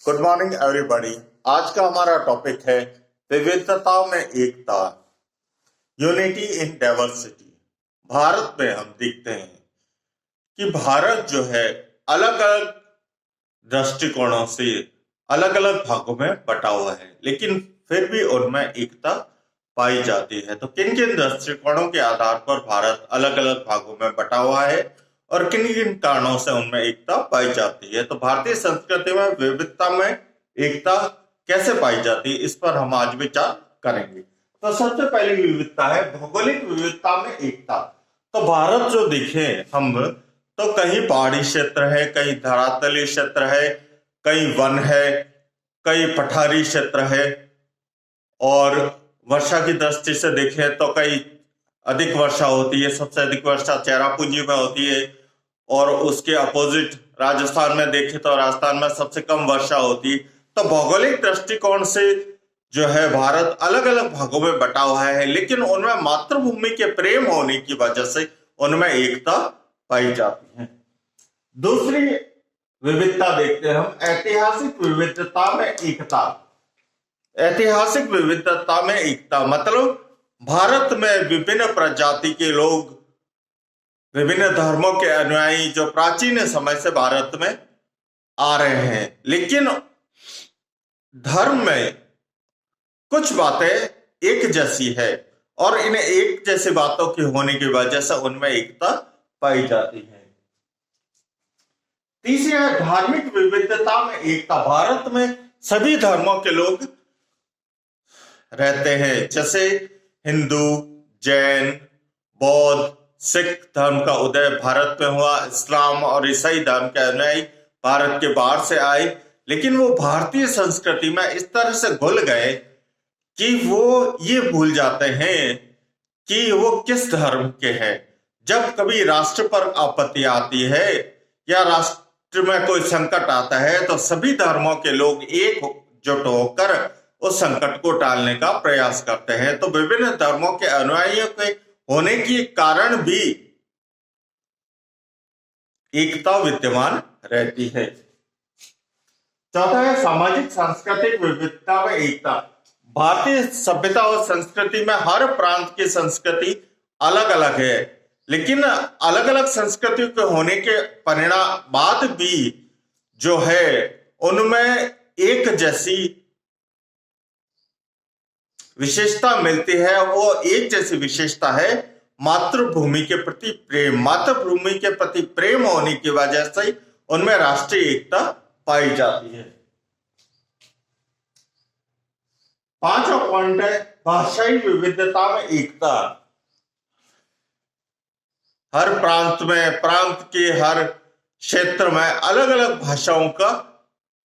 Good morning everybody. आज का हमारा टॉपिक है विविधता में एकता, यूनिटी इन डाइवर्सिटी। भारत में हम देखते हैं कि भारत जो है अलग अलग दृष्टिकोणों से अलग अलग भागों में बटा हुआ है, लेकिन फिर भी उनमें एकता पाई जाती है। तो किन किन दृष्टिकोणों के आधार पर भारत अलग अलग भागों में बटा हुआ है और किन किन कारणों से उनमें एकता पाई जाती है। तो भारतीय संस्कृति में विविधता में एकता कैसे पाई जाती है, इस पर हम आज विचार करेंगे। तो सबसे पहली विविधता है भौगोलिक विविधता में एकता। तो भारत जो देखे हम, तो कहीं पहाड़ी क्षेत्र है, कहीं धरातलीय क्षेत्र है, कहीं वन है, कहीं पठारी क्षेत्र है, और वर्षा की दृष्टि से देखें तो कहीं अधिक वर्षा होती है। सबसे अधिक वर्षा चेरापूंजी में होती है, और उसके अपोजिट राजस्थान में देखें तो राजस्थान में सबसे कम वर्षा होती है। तो भौगोलिक दृष्टिकोण से जो है भारत अलग अलग भागों में बटा हुआ है, लेकिन उनमें मातृभूमि के प्रेम होने की वजह से उनमें एकता पाई जाती है। दूसरी विविधता देखते हैं हम, ऐतिहासिक विविधता में एकता। ऐतिहासिक विविधता में एकता मतलब भारत में विभिन्न प्रजाति के लोग, विभिन्न धर्मों के अनुयायी जो प्राचीन समय से भारत में आ रहे हैं, लेकिन धर्म में कुछ बातें एक जैसी है और इन एक जैसी बातों की होने की वजह से उनमें एकता पाई जाती है। तीसरी है धार्मिक विविधता में एकता। भारत में सभी धर्मों के लोग रहते हैं, जैसे हिंदू, जैन, बौद्ध, सिख धर्म का उदय भारत में हुआ, इस्लाम और ईसाई धर्म के अनुयायी भारत के बाहर से आए, लेकिन वो भारतीय संस्कृति में इस तरह से घुल गए कि वो ये भूल जाते हैं कि वो किस धर्म के हैं। जब कभी राष्ट्र पर आपत्ति आती है या राष्ट्र में कोई संकट आता है, तो सभी धर्मों के लोग एकजुट होकर उस संकट को टालने का प्रयास करते हैं। तो विभिन्न धर्मों के अनुयायियों के होने के कारण भी एकता विद्यमान रहती है। चौथा है सामाजिक सांस्कृतिक विविधता में एकता। भारतीय सभ्यता और संस्कृति में हर प्रांत की संस्कृति अलग अलग है, लेकिन अलग अलग संस्कृतियों के होने के परिणाम बाद भी जो है उनमें एक जैसी विशेषता मिलती है। वो एक जैसी विशेषता है मातृभूमि के प्रति प्रेम। मातृभूमि के प्रति प्रेम होने की वजह से उनमें राष्ट्रीय एकता पाई जाती है। पांचवा पॉइंट है भाषाई विविधता में एकता। हर प्रांत में, प्रांत के हर क्षेत्र में अलग अलग भाषाओं का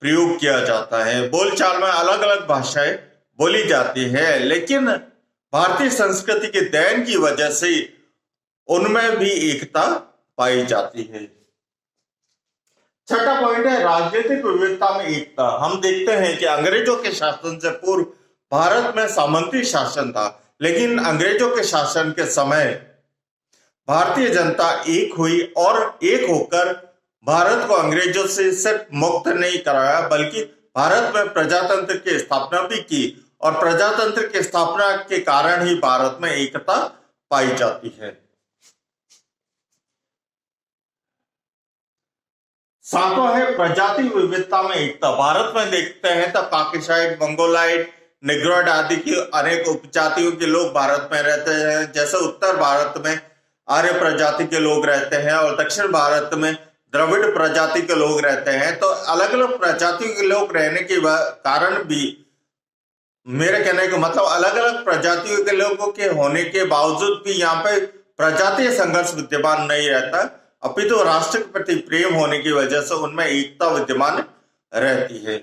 प्रयोग किया जाता है, बोलचाल में अलग अलग भाषाएं बोली जाती है, लेकिन भारतीय संस्कृति के देन की वजह से उनमें भी एकता पाई जाती है। छठा पॉइंट है राजनीतिक विविधता में एकता। हम देखते हैं कि अंग्रेजों के शासन से पूर्व भारत में सामंती शासन था, लेकिन अंग्रेजों के शासन के समय भारतीय जनता एक हुई और एक होकर भारत को अंग्रेजों से सिर्फ मुक्त नहीं कराया, बल्कि भारत में प्रजातंत्र की स्थापना भी की, और प्रजातंत्र की स्थापना के कारण ही भारत में एकता पाई जाती है। सातवां है प्रजाति विविधता में एकता। भारत में देखते हैं तो काकेशाइड, मंगोलाइड, निग्रोइड आदि की अनेक उपजातियों के लोग भारत में रहते हैं। जैसे उत्तर भारत में आर्य प्रजाति के लोग रहते हैं और दक्षिण भारत में द्रविड़ प्रजाति के लोग रहते हैं। तो अलग अलग प्रजाति के लोग रहने के कारण भी, मेरे कहने का मतलब अलग अलग प्रजातियों के लोगों के होने के बावजूद भी यहाँ पे प्रजातीय संघर्ष विद्यमान नहीं रहता, अपितु तो राष्ट्र के प्रति प्रेम होने की वजह से उनमें एकता विद्यमान रहती है।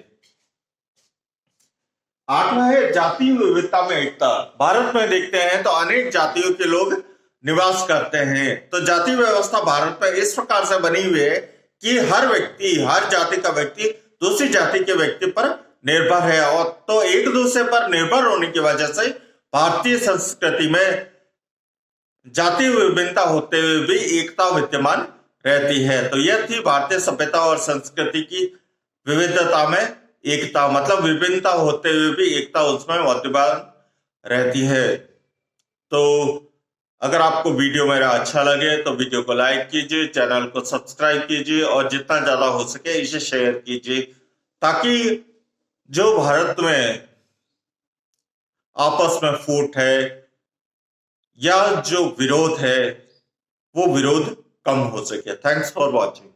आठवां है जातीय विविधता में एकता। भारत में देखते हैं तो अनेक जातियों के लोग निवास करते हैं। तो जाति व्यवस्था भारत में इस प्रकार से बनी हुई है कि हर व्यक्ति, हर जाति का व्यक्ति दूसरी जाति के व्यक्ति पर निर्भर है, और तो एक दूसरे पर निर्भर होने की वजह से भारतीय संस्कृति में जाति विभिन्नता होते हुए भी एकता विद्यमान रहती है। तो यह थी भारतीय सभ्यता और संस्कृति की विविधता में एकता, मतलब विभिन्नता होते हुए भी एकता उसमें मौजूद रहती है। तो अगर आपको वीडियो मेरा अच्छा लगे तो वीडियो को लाइक कीजिए, चैनल को सब्सक्राइब कीजिए और जितना ज्यादा हो सके इसे शेयर कीजिए, ताकि जो भारत में आपस में फूट है या जो विरोध है वो विरोध कम हो सके। Thanks for watching.